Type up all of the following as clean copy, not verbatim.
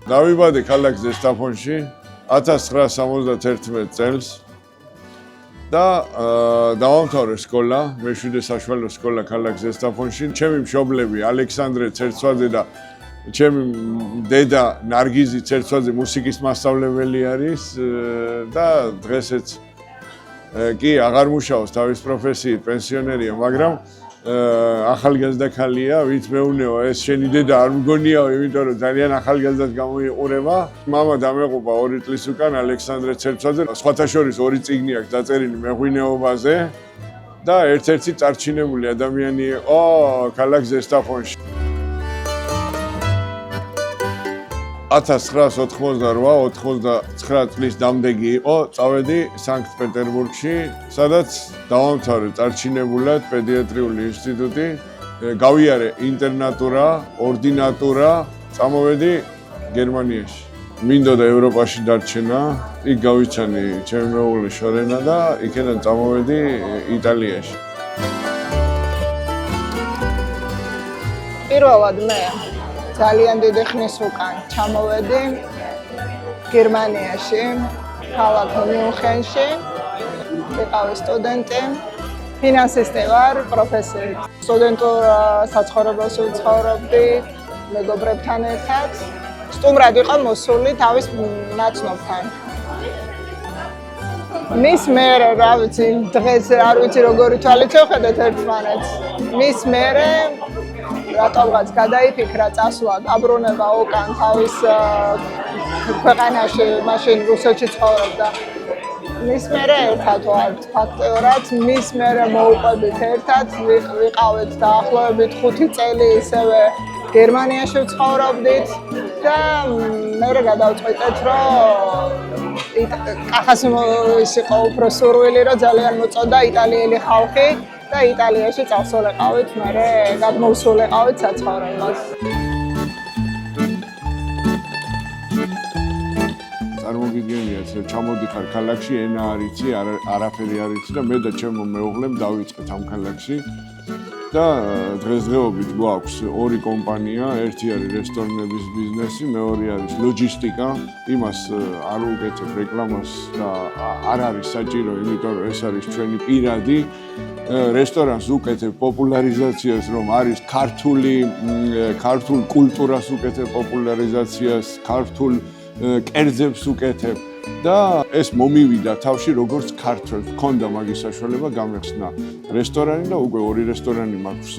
დავიბადე ქალაქ ზესტაფონში 1971 წელს და დავამთავრე სკოლა, მეშვიდე საშუალო სკოლა ქალაქ ზესტაფონში. ჩემი მშობლები ალექსანდრე ცერცვაძე და ჩემი დედა ნარგიზი ცერცვაძე მუსიკის მასწავლებელი არის და დღესაც კი აღარ მუშაობს თავის პროფესიით, პენსიონერია, მაგრამ ახალგაზრდა ქალია, ვინც მეუნეო ეს შენი დედა არ მგონიაო, იმიტომ რომ ძალიან ახალგაზრდად გამოიყურება. მამა დამეყობა 2 წლის უკან ალექსანდრე ცერცვაძე, სხვათა შორის 2 წიგნი აქვს დაწერილი მეღვინეობაზე და ერთ-ერთი წარჩინებული ადამიანი იყო ქალაქ ზესტაფონში. 1988-99 წლის დამდეგი იყო, წავედი სანქტ-პეტერბურგში, სადაც დავამთავრე წარჩინებულად პედიატრიული ინსტიტუტი, გავიარე ინტერნატურა, ორდინატურა, წამოვედი გერმანიაში. მინდოდა ევროპაში დარჩენა, იქ გავიჩანი ჩემი მეუღლის შორენა და იქიდან წამოვედი იტალიაში. პირველად მე ძალიან დიდი ხნის უკან ჩამოვედი გერმანიაში, ქალაქ მიუნხენში. ვიყავი სტუდენტი, ფინანსისტი ვარ პროფესიით. სტუდენტურ საცხოვრებელს ვცხოვრობდი მეგობრებთან ერთად. სტუმრად ვიყავ მოსული თავის ნაცნობთან. მის მერე, რა ვიცი, დღეს არ ვიცი როგორი თვალით შევხედეთ ერთმანეთს. მის მერე რატომღაც გადაიფიქრა წასვლა, დაბრუნება უკან თავის ქვეყანაში, მაშინ რუსეთში ცხოვრობდა. მის მერე ერთად ვართ, ფაქტიურად, მის მერე მოვუყვებით ერთად, ვიყავით დაახლოებით 5 წელი ისევე გერმანიაში ვცხოვრობდით და მერე გადავწყვიტეთ, რომ კახას იყო უფრო სურვილი, რომ ძალიან მოწონდა იტალიელი ხალხი. და იტალიაში წავსულიყავით, მერე გადმოვსულიყავით საცხოვრებლად. წარმოგიდგენიათ, ჩამოდიხარ ქალაქში, ენა არ იცი, არაფერი არ იცი და მე და ჩემო მეუღლემ დავიწყეთ ამ ქალაქში. და დღესდღეობით გვაქვს 2 კომპანია, ერთი არის რესტორნების ბიზნესი, მეორე არის ლოჯისტიკა. იმას არ უკეთებ რეკლამას და არ არის საჭირო, იმიტომ რომ ეს არის ჩვენი პირადი. რესტორანს უკეთებ პოპულარიზაციას, რომ არის ქართულ კულტურას უკეთებ პოპულარიზაციას, ქართულ კერძებს უკეთებ და ეს მომივიდა თავში როგორც ქართველ. მქონდა მაგის საშუალება გამეხსნა რესტორანი და უკვე 2 რესტორანი მაქვს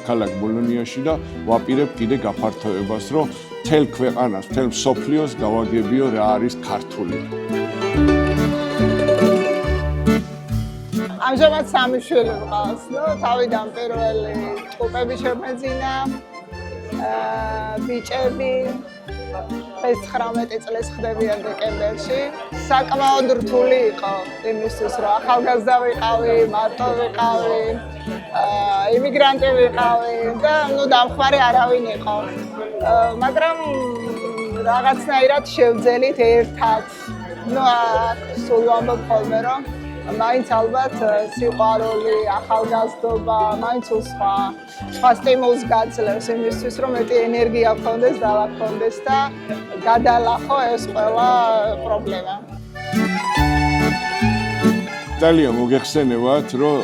ქალაქ ბოლონიაში და ვაპირებ კიდე გაფართოებას, რომ მთელ ქვეყანას, მთელ მსოფლიოს გავაგებიო რა არის ქართული. ამჟამად 3 შვილი ვყავს, თავიდან პირველი ტყუპები შემეძინა, ბიჭები 19 წელს ხდებიან დეკემბერში. საკმაოდ რთული იყო იმისთვის, რომ ახალგაზრდა ვიყავი, მარტო ვიყავი, იმიგრანტი ვიყავი და დამხმარე არავინ იყო. მაგრამ რაღაცნაირად შევძელით ერთად. სულ ვამბობ ხოლმე, რომ მაინც ალბათ სიყვარული, ახალგაზრდობა, მაინც სხვა სტიმულს გაძლევს იმისთვის, რომ მეტი ენერგია გქონდეს, დავაქონდეს და გადალახო ეს ყველა პრობლემა. იტალია მოგეხსენებათ, რომ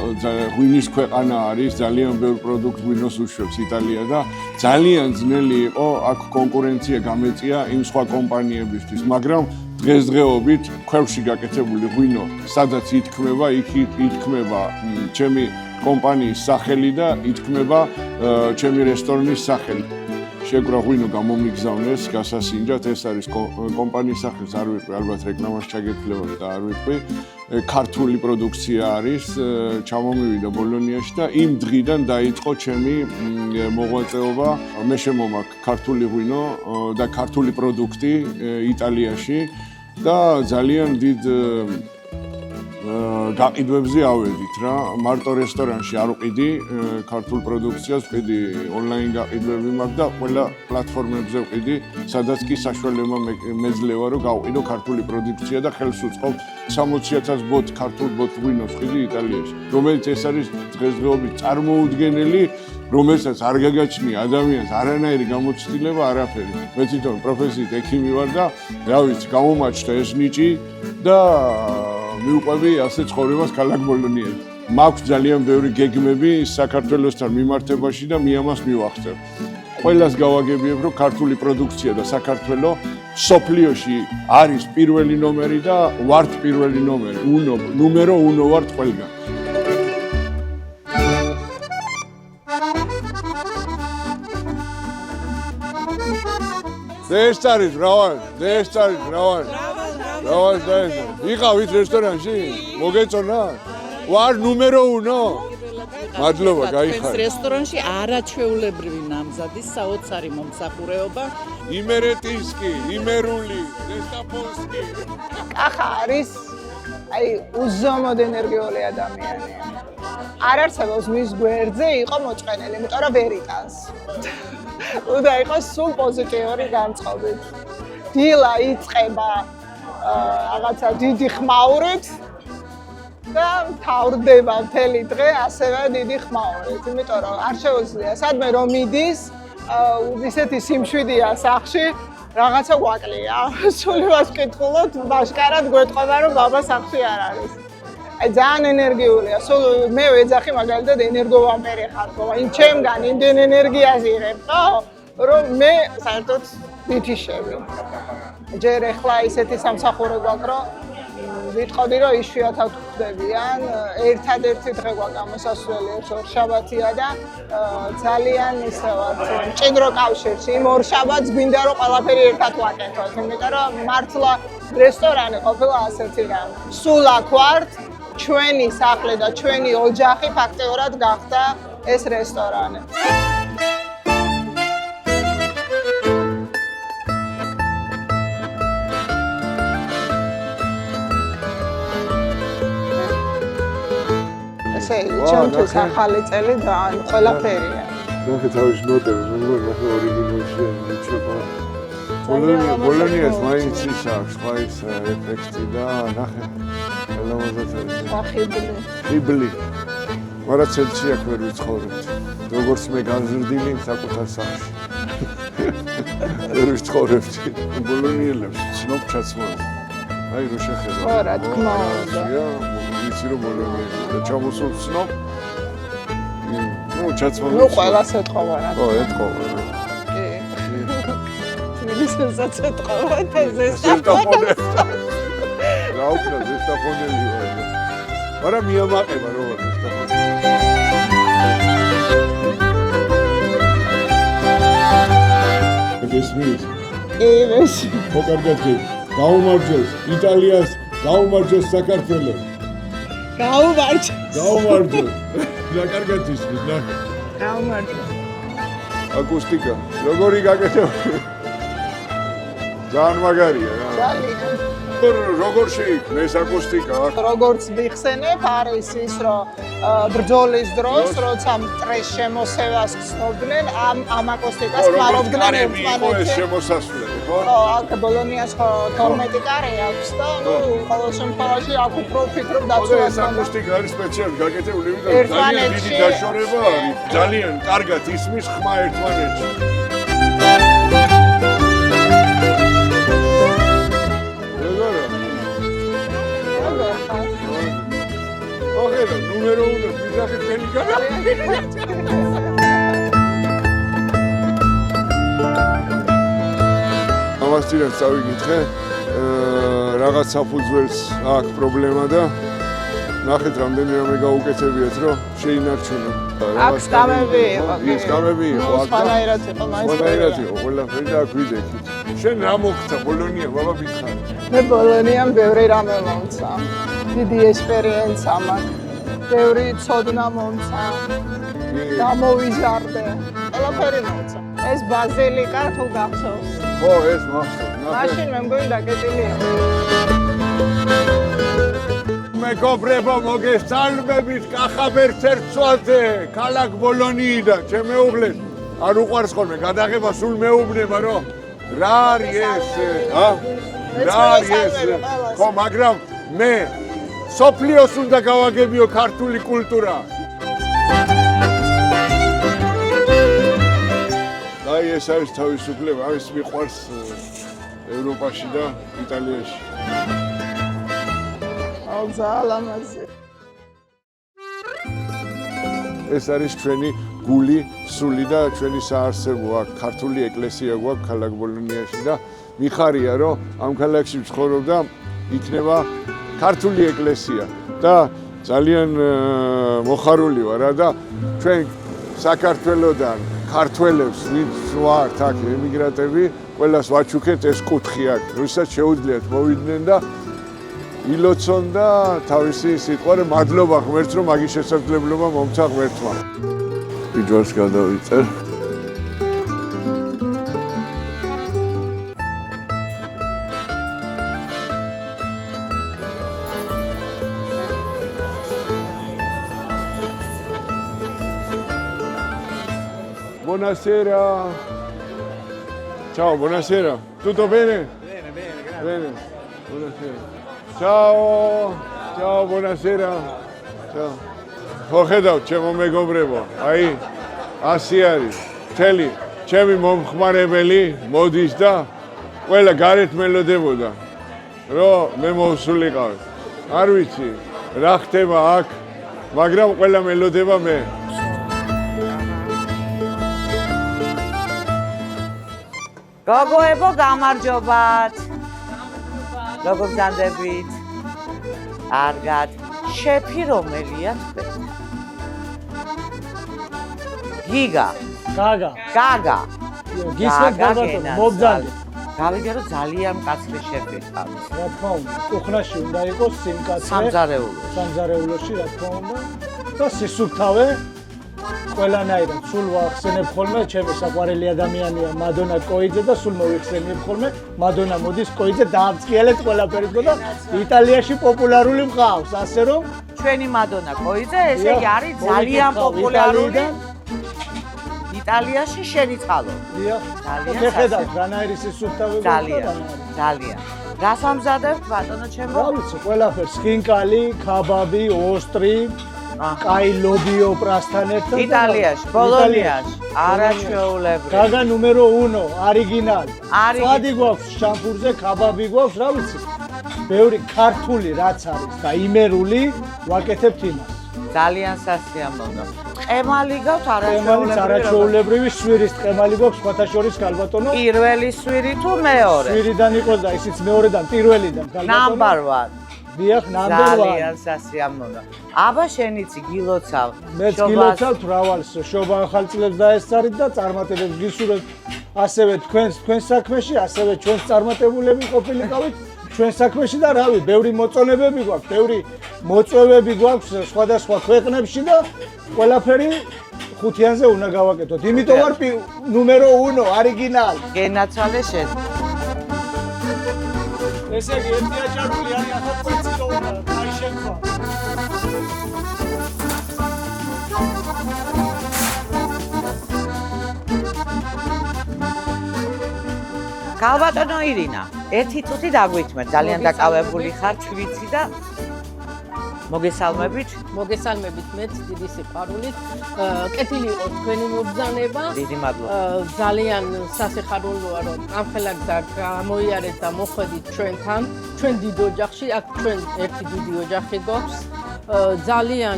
ღვინის ქვეყანა არის, ძალიან ბევრ პროდუქტს ღვინოს უშვებს იტალია და ძალიან ძნელი იყო აქ კონკურენცია გამეწია იმ სხვა კომპანიებისთვის, მაგრამ დღესდღეობით ქვევში გაკეთებული ღვინო, სადაც ითქმება, იქ ითქმება ჩემი კომპანიის სახელი და ითქმება ჩემი რესტორნის სახელი. შეკრა ღვინო გამომიგზავნეს გასასინჯად, ეს არის კომპანიის სახელს არ ვიტყვი, ალბათ რეკლამას ჩაგეთლებათ და არ ვიტყვი. ქართული პროდუქცია არის, ჩამომივიდა ბოლონიაში და იმ დღიდან დაიწყო ჩემი მოღვაწეობა. მე შემომაქვს ქართული ღვინო და ქართული პროდუქტი იტალიაში. და ძალიან დიდ გაყიდვებზე ავედით რა. მარტო რესტორანში არ ვყიდი ქართულ პროდუქციას, ვყიდი ონლაინ გაყიდვები მაქვს და ყველა პლატფორმებზე ვყიდი, სადაც კი საშუალება მეძლევა რომ გავყიდო ქართული პროდუქცია და ხელს უწყობ 60,000 ბოტ ქართულ ბოტ ღვინოს ვყიდი იტალიაში, რომელიც ეს არის დღესდღეობით წარმოუდგენელი, რომელსაც არ გაგაჩნია ადამიანს არანაირი გამოცდილება, არაფერი. მე თვითონ პროფესიით ექიმი ვარ და რა ვიცი, გამომაჩნდა ეს ნიჭი და მივყვები ასე ცხოვრებას ქალაქ ბოლონიაში. მაქვს ძალიან ბევრი გეგმები საქართველოსთან მიმართებაში და მე ამას მივახცევ. ყველას გავაგებიებ, რომ ქართული პროდუქცია და საქართველო სოფლიოში არის პირველი ნომერი და ვართ პირველი ნომერი. ნუმერო უნო ვართ ყველგან. ეს არის რავან. ვიყავით რესტორანში? მოგეწონა? ვარ ნუმერო უნო. მადლობა, გაიხარე. რესტორანში არაჩვეულებრივი ნამზადის საოცარი მომსახურეობა. იმერეტინსკი, იმერული, დესტაპონსკი. კახა არის უზომოდ ენერგიული ადამიანი. არ არსებობს მის გვერდზე იყო მოწყენილი, იმიტომ რომ ვერ იტანს. უნდა იყოს სულ პოზიტიური განწყობით. დილა იწყება რაღაცა დიდი ხმაურით და მთავრდება მთელი დღე ასევე დიდი ხმაურით, იმიტომ რომ არ შეუძლია სადმე რომ მიდის, ისეთი სიმშვიდეა სახლში, რაღაცა გვაკლია. სული ვასკითხულობთ, ბაშკარად გვეტყობა რომ ბაბა სახლში არ არის. ძალიან ენერგიულია. სულ მე ვეძახი მაგალითად ენერგოვამპერი ხარ, იმ ჩემგან იმდენ ენერგიას იღებ, რომ მე საერთოდ ვიფიშები. ჯერ ახლა ისეთი სამსახური გვაქვს, რომ ვიტყოდი, რომ იშვიათად გვხვდებიან. ერთადერთი დღე გვაქვს გამოსასვლელი, ორშაბათია და ძალიან ისე ვართ მჭიდრო კავშირში. იმ ორშაბათს გვინდა რომ ყველაფერი ერთად ვაკეთოთ, იმიტომ რომ მართლა რესტორანი ყოფილა ასეთი რამ. სულ აქ ვართ, ჩვენი სახლი და ჩვენი ოჯახი ფაქტიურად გახდა ეს რესტორანი. ესე იგი, ჩემთვის ახალი წელი და ყველაფერია. ნახე თავის ნოტები, ნახე ორიგინალში მიჩება. ბოლონიას მაინც ის აქვს, სხვა ის ეფექტი და ნახე ხიბლი. მაგრამ ცელში აქ ვერ ვიცხოვრებთ. როგორც მე განზრდილი საკუთარ სახლში. ვერ ვიცხოვრებთ. ბოლონიელებს ცნობ ჩაცმას. აი რო შეხედა. ხო, რა თქმა უნდა. ვიცი რომ ბოლონიელი და ჩამოსულ ცნობ. ჩაცმას. ყველას ეთყობა რა. ხო, ეთყობა. ვისაც ეთყობა და ზესტაფონელი. რა უკრა ზესტაფონელი ვარ. მაგრამ მიამაყება როგორ ზესტაფონელი. ესმის. ევეს. ხო კარგად გე. გაუმარჯოს იტალიას, გაუმარჯოს საქართველოს. გაუმარჯოს. რა კარგად ისმის, ნახე. გაუმარჯოს. აკუსტიკა. როგორი გაკეთება? ძალიან მაგარია რა. ძალიან. როგორ შეიქმნა ეს აკუსტიკა? როგორც ვიხსენებ, არის ის, რომ ბრძოლის დროს, როცა მტრეს შემოსევას გრძნობდნენ, ამ აკუსტიკას ხმარობდნენ ერთმანეთს. ეს შემოსასვლელი, ხო? ხო, აქ ბოლონიას 12 კარი აქვს და ყოველ შემთხვევაში აქ უფრო ვფიქრობ დაცვას. ეს აკუსტიკა არის სპეციალურად გაკეთებული, იმიტომ რომ ძალიან დიდი დაშორება არის. ძალიან კარგად ისმის ხმა ერთმანეთში. ოღონდ ნუმერო უნდა ვიზახეთ ტელეგრამი. ამასთანაც წავიკითხე, რაღაც საფუძველს აქვს პრობლემა და ნახეთ რამდენი რამე გაუკეთებიათ, რომ შეინარჩუნო. აქ სკამები იყო. ის სკამები იყო აქ. სხვანაირად იყო მაინც. სხვანაირად იყო ყველაფერი და აქ ვიდექით. შენ რა მოხდა ბოლონია, ბაბა მითხარ. მე ბოლონიამ ბევრი რამე მომცა. დიდი ექსპერიენსია მაქვს. ბევრი ცოდნა მომცა. გამოვიზარდე. ყველაფერი მომცა. ეს ბაზილიკა თუ გახსოვს? ხო, ეს მახსოვს. მაშინ მე მგონი დაკეტილი იყო. მეგობრებო, მოგესალმებით კახაბერს ერთსვაზე, ქალაქ ბოლონიიდან, ჩემ მეუღლეს. არ უყვარს ხოლმე გადაღება, სულ მეუბნება, რომ რა არის ეს, რა არის ეს? ხო, მაგრამ მე სოფლიოს უნდა გავაგებიო ქართული კულტურა. აი ეს არის თავისუფლება, ამის მიყვარს ევროპაში და იტალიაში. ეს არის ჩვენი გული, სული და ჩვენი საარსებო აქ ქართული ეკლესია გვაქვს ქალაქ ბოლონიაში და მიხარია რომ ამ ქალაქში ვცხოვრობ და იქნება ქართული ეკლესია და ძალიან მოხარული ვარ და ჩვენ საქართველოსდან ქართველებს ვინც ვართ აქ ემიგრანტები ყველას ვაჩუქეთ ეს კუთხი აქ როდესაც შეუძლიათ მოვიდნენ და ილოცონ და თავისი სიტყვა მადლობა ღმერთს რომ მაგის შესაძლებლობა მომცა ღმერთმა ბიჯვარს გადავიწერ Buonasera. Ciao, buonasera. Tutto bene? Bene, bene, grazie. Bene. Buonasera. Ciao. Ciao, buonasera. Ciao. Ხოხედავ, ჩემო მეგობრებო. აი, ასე არის. მთელი ჩემი მომხმარებელი მოდის და ყველა გარეთ მელოდებოდა. რომ მე მოვსულიყავ. არ ვიცი, რა ხდება აქ, მაგრამ ყველა მელოდება მე. გოგოებო გამარჯობათ. როგორ გძანდებით? კარგად. შეფი რომელია თქვენ? გიგა. გაგა. გაგა. გისმენთ გაბატონო, მობძალეთ. გავიგე რომ ძალიან მკაცრი შეფი ყავს. რა თქმა უნდა, კუხნაში უნდა იყოს სიმკაცრე. სამზარეულოში, რა თქმა უნდა. და სისუფთავე ყველანაირად სულ ვახსენებ ხოლმე ჩემი საყვარელი ადამიანია მადონა კოიძე და სულ მოვიხსენებ ხოლმე მადონა მოდის კოიძე დაამწყიალეთ ყველაფერი და იტალიაში პოპულარული მყავს ასე რომ ჩვენი მადონა კოიძე ესე იგი არის ძალიან პოპულარული იტალიაში შენი წყალო ძალიან შეხედავთ რანაირი სისუფთავე ძალიან რას ამზადებთ ბატონო ჩემო რა ვიცი ყველაფერს ხინკალი ქაბაბი ოსტრი კაი ლობიო პრასთან ერთად იტალიაში, ბოლონიაში, არაჩვეულებრივი. გაგა ნუმერო 1, ორიგინალი. წვადი გვაქვს შამპურზე, ქაბაბი გვაქვს, რა ვიცი. ბევრი ქართული რაც არის და იმერული ვაკეთებთ იმას. ძალიან სასიამოვნო. ყემალი გაქვთ არაჩვეულებრივი სვირის ყემალი გვაქვს სხვათაშორის ქალბატონო. პირველი სვირი თუ მეორე? სვირიდან იყოს და ისიც მეორედან, პირველიდან ქალბატონო. Number 1. დიახ, number 1. ძალიან სასიამოვნო. აბა შენიცი გილოცავ. მეც გილოცავ თრავალს შობა ახალწლებს დაესწარით და წარმატებებს გისურვებთ ასევე თქვენ საქმეში, ასევე ჩვენს წარმატებულები ყოფილიყავით ჩვენ საქმეში და რავი, ბევრი მოწონებები გვაქვს, ბევრი მოწვევები გვაქვს სხვადასხვა ქვეყნებში და ყველაფერი ხუთიანზე უნდა გავაკეთოთ. იმიტომ ვარ ნუმერო 1, ორიგინალი. გენაცვალე შენ. ესე იგი, ერთი აჭარული არის 1500 დოლარი, აი შენქვა. ქალბატონო ირინა, ერთი წუთი დაგვითმეთ, ძალიან დაკავებული ხარ, ჩვიცი და მოგესალმებით. მოგესალმებით მეც დიდი სიყვარულით. კეთილი იყო თქვენი მობრძანება. დიდი მადლობა. ძალიან სასიხარულოა რომ ამ ხელაგზა გამოიარეთ და მოხვედით ჩვენთან, ჩვენ დიდ ოჯახში, აქ ჩვენ ერთი დიდი ოჯახი გვაქვს. ძალიან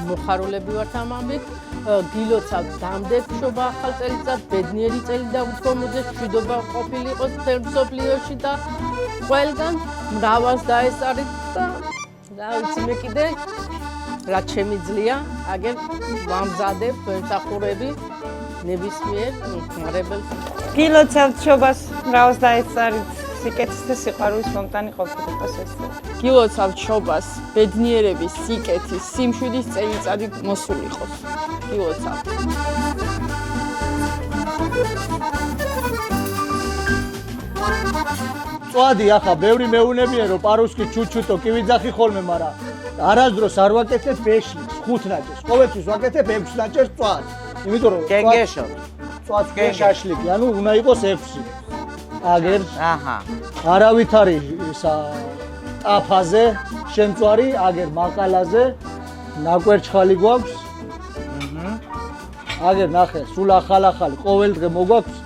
მოხარულები ვართ ამ ამით. გილოცავთ დამდეგ შობა ახალ წელიწად, ბედნიერი წელი და უთქომოძე მშვიდობა ყოფილიყო მსოფლიოში და ყველგან მრავალს დაესწარით და რა ვიცი მე კიდე რაც შემიძლია აგერ ვამზადებ მომსახურები ნებისმიერ მომხმარებელს გილოცავთ შობას მრავს დაეწარით სიკეთის და სიყვარულის მომტანი ყოფილიყოს ეს გილოცავთ შობას ბედნიერების სიკეთის სიმშვიდის წელიწადი მოსულიყოს გილოცავთ წვადი ახლა ბევრი მეუნებიან რომ პარუსკი ჩუჩუტო კივიძახი ხოლმე, მაგრამ არასდროს არ ვაკეთებ ბეშლიკს, 5 ნაჭერს. ყოველთვის ვაკეთებ 6 ნაჭერს წვადს. იმიტომ რომ გენგეშო. წვადს გეშაშლიკი, ანუ უნდა იყოს 6. აგერ აჰა. არავითარი ისა ტაფაზე შემწვარი, აგერ მაყალაზე ნაკვერჩხალი გვაქვს. აგერ ნახე, სულ ახალ-ახალი, ყოველ დღე მოგვაქვს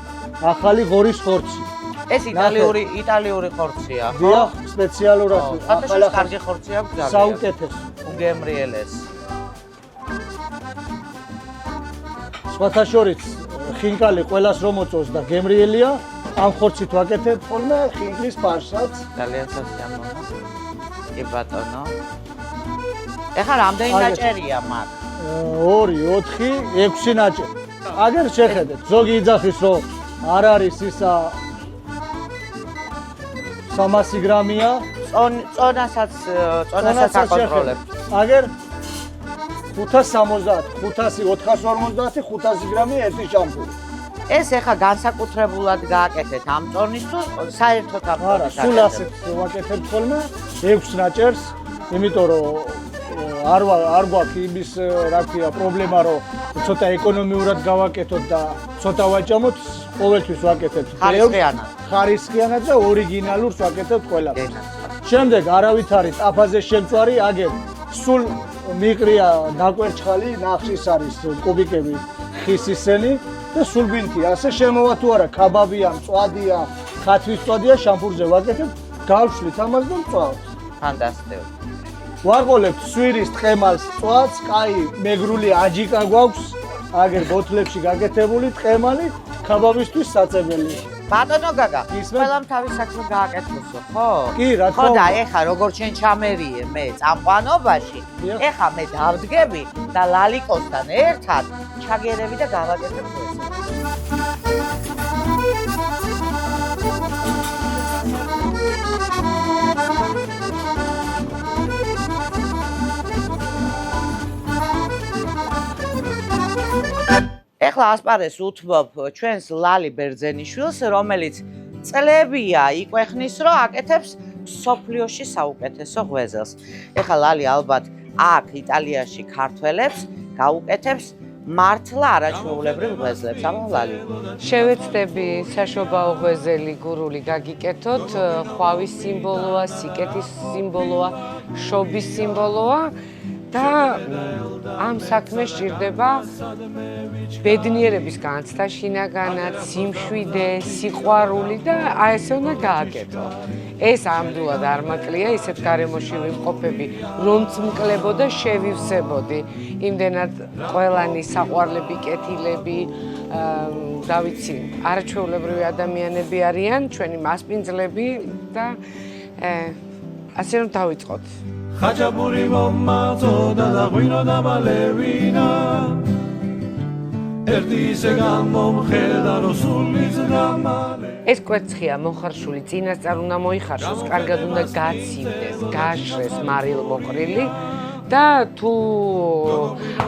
ახალი ღორის ხორცი. ეს იტალიური ხორცია, ხო? დიახ, სპეციალურად ახალ კარგი ხორცი აქვს ძალიან. საუკეთესო. უგემრიელეს. სხვათა შორის ხინკალი ყველას რომ მოწოს და გემრიელია, ამ ხორცით ვაკეთებ ხოლმე ხინკლის ფარშსაც. ძალიან სასიამოვნო. კი ბატონო. ეხლა რამდენი ნაჭერია მაგ? 2, 4, 6 ნაჭერი. აგერ შეხედეთ, ზოგი იძახის რომ არ არის ისა 300 გრამია. წონასაც აკონტროლებ. აგერ 570, 450, 500 გრამი ერთი შამპური. ეს ეხა განსაკუთრებულად გააკეთეთ ამ წონის თუ საერთოდ ამ არა, წონის? სულ ასეთ ვაკეთებ ხოლმე 6 ნაჭერს, იმიტომ რომ არ გვაქვს იმის რა ქვია პრობლემა, რომ ცოტა ეკონომიურად გავაკეთოთ და ცოტა ვაჭამოთ, ყოველთვის ვაკეთებ ხარისხიანად და ორიგინალურს ვაკეთებ ყველაფერს. შემდეგ არავითარი ტაფაზე შემწვარი, აგერ სულ მიყრია ნაკვერჩხალი, ნახშის არის კუბიკები ხისისენი და სულ ბინთი ასე შემოვა თუ არა, კაბაბია, მწვადია, ხათვის მწვადია, შამპურზე ვაკეთებ, გავშლით ამას და მწვავთ. ფანტასტიკური. ვაყოლებთ სვირის ტყემალს, მწვადს, კაი მეგრული აჯიკა გვაქვს, აგერ ბოთლებში გაკეთებული ტყემალი, კაბაბისთვის საწებელი. ბატონო გაგა, ყველამ თავის საქმე გააკეთოსო, ხო? კი, რა თქმა ხო უნდა. და ეხა როგორ შენ ჩამერიე მე წამყვანობაში, ეხა მე დავდგები და ლალიკოსთან ერთად ჩაგერები და გავაკეთებ ეს. ეხლა ასპარეს უთმობ ჩვენს ლალი ბერძენიშვილს, რომელიც წლებია იკვეხნის, რომ აკეთებს სოფლიოში საუკეთესო ღვეზელს. ეხლა ლალი ალბათ აქ იტალიაში ქართველებს გაუკეთებს მართლა არაჩვეულებრივ ღვეზლებს, აბა ლალი. შევეცდები საშობაო ღვეზელი გურული გაგიკეთოთ, ხვავის სიმბოლოა, სიკეთის სიმბოლოა, შობის სიმბოლოა და ამ საქმეს სჭირდება ბედნიერების განცდა შინაგანად, სიმშვიდე, სიყვარული და აი ესე უნდა გააკეთო. ეს ამდულად არ მაკლია, ისეთ გარემოში ვიმყოფები, რომც მკლებოდა შევივსებოდი. იმდენად ყველანი საყვარლები, კეთილები, და ვიცი, არაჩვეულებრივი ადამიანები არიან, ჩვენი მასპინძლები და ასე რომ დავიწყოთ. ხაჭაპური მომაწოდა და ღვინო დამალევინა ერთი ისე გამომხედა რომ სულიც გამალე ეს კვერცხია მოხარშული, წინასწარ უნდა მოიხარშოს, კარგად უნდა გაცივდეს, გაშრეს მარილმოყრილი და თუ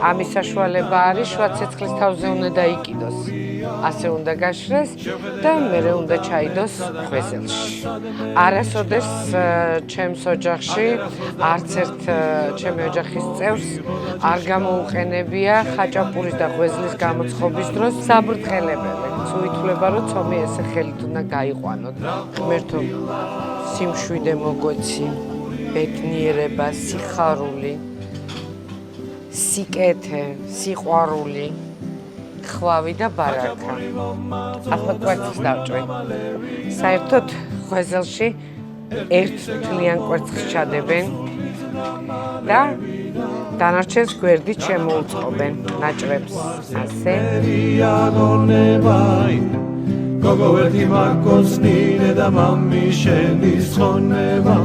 ამის საშუალება არის, შუა ცეცხლის თავზე უნდა დაიკიდოს. ასე უნდა გაშრეს და მერე უნდა ჩაიდოს ღვეზელში. არასოდეს ჩემს ოჯახში არც ერთ ჩემი ოჯახის წევრს არ გამოუყენებია ხაჭაპურის და ღვეზლის გამოცხობის დროს საბრტყელებები. უითვლება რომ ცომი ესე ხელით უნდა გაიყვანოთ. ღმერთო, სიმშვიდე მოგვეცი, ბედნიერება, სიხარული, სიკეთე, სიყვარული, ხვავი და ბარაკა. ახლა კვერცხს დავჭრი. საერთოდ ღვეზელში ერთ თლიან კვერცხს ჩადებენ და დანარჩენს გვერდით შემოუწყობენ ნაჭრებს. ასე. გოგო ერთი მაკოცნინე და მამი შენი ხონება,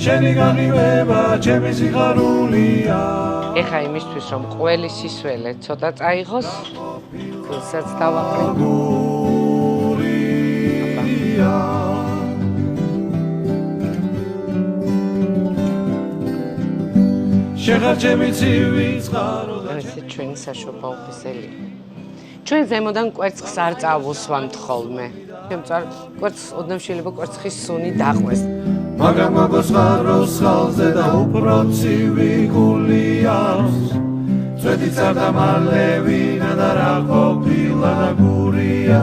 შენი განივება, ჩემი სიხარულია. ეხა იმისთვის რომ ყველი სისველე ცოტა წაიღოს, გულსაც დავაყრე. შეხარ ჩემი ცივი წყარო და ესე ჩვენი საშობაო ღვეზელი. ჩვენ ზემოდან კვერცხს არ წავუსვამთ ხოლმე. შემწარ კვერცხს ოდნავ შეიძლება კვერცხის სუნი დაყვეს. მაგრამ გოგოს ხაროს ხალზე და უფრო ცივი გულია წვედი წარდა მალე ვინა და რა ყოფილა და გურია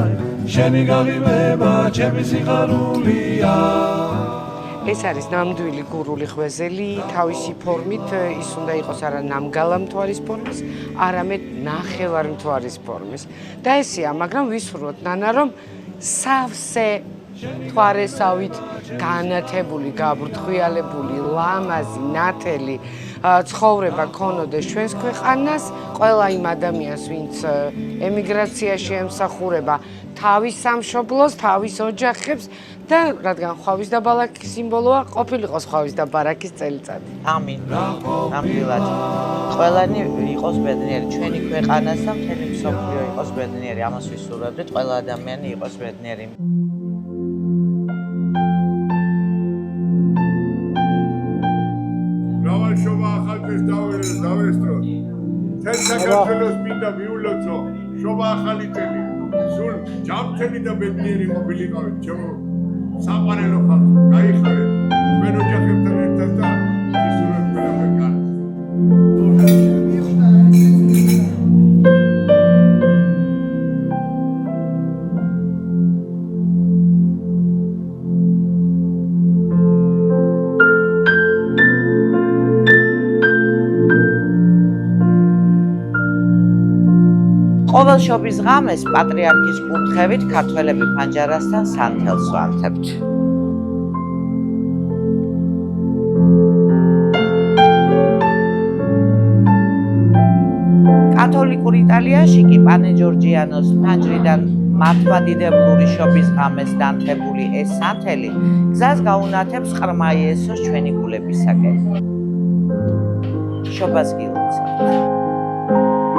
შენი გაღიმება ჩემი სიხარულია ეს არის ნამდვილი გურული ხვეზელი, თავისი ფორმით ის უნდა იყოს არა ნამგალა მთვარის ფორმის, არამედ ნახევარ მთვარის ფორმის. და ესეა, მაგრამ ვისურვოთ ნანა, რომ სავსე მთვარესავით განათებული, გაბრთხვილებული, ლამაზი, ნათელი ცხოვრება ქონოდეს ჩვენს ქვეყანას, ყველა იმ ადამიანს, ვინც ემიგრაციაში ემსახურება თავის სამშობლოს, თავის ოჯახებს და რადგან ხვავის და ბალაკის სიმბოლოა, ყოფილიყო ხვავის და ბარაკის წელიწადი. ამინ. ნამდვილად. ყველანი იყოს ბედნიერი, ჩვენი ქვეყანას და მთელი მსოფლიო იყოს ბედნიერი. ამას ვისურვებდით, ყველა ადამიანი იყოს ბედნიერი. რავალშობა ახალწელს დავესწროთ. თელ საქართველოს მინდა მიულოცო, შობა ახალი წელი. სულ ჯანმრთელი და ბედნიერი ყოფილიყავით, ჩემო საყვარელო ხალხო, გაიხარეთ. ჩვენ ოჯახებთან ერთად და ვისურვებთ ყველაფერ კარგს. ყოველ შობის ღამეს პატრიარქის კურთხევით ქართველები ფანჯარასთან სანთელს ვანთებთ. კათოლიკურ იტალიაში კი პანე ჯორჯიანოს ფანჯრიდან მართლმადიდებლური შობის ღამეს დანთებული ეს სანთელი გზას გაუნათებს ყრმა იესოს ჩვენი გულებისაკენ. შობას გილოცავთ.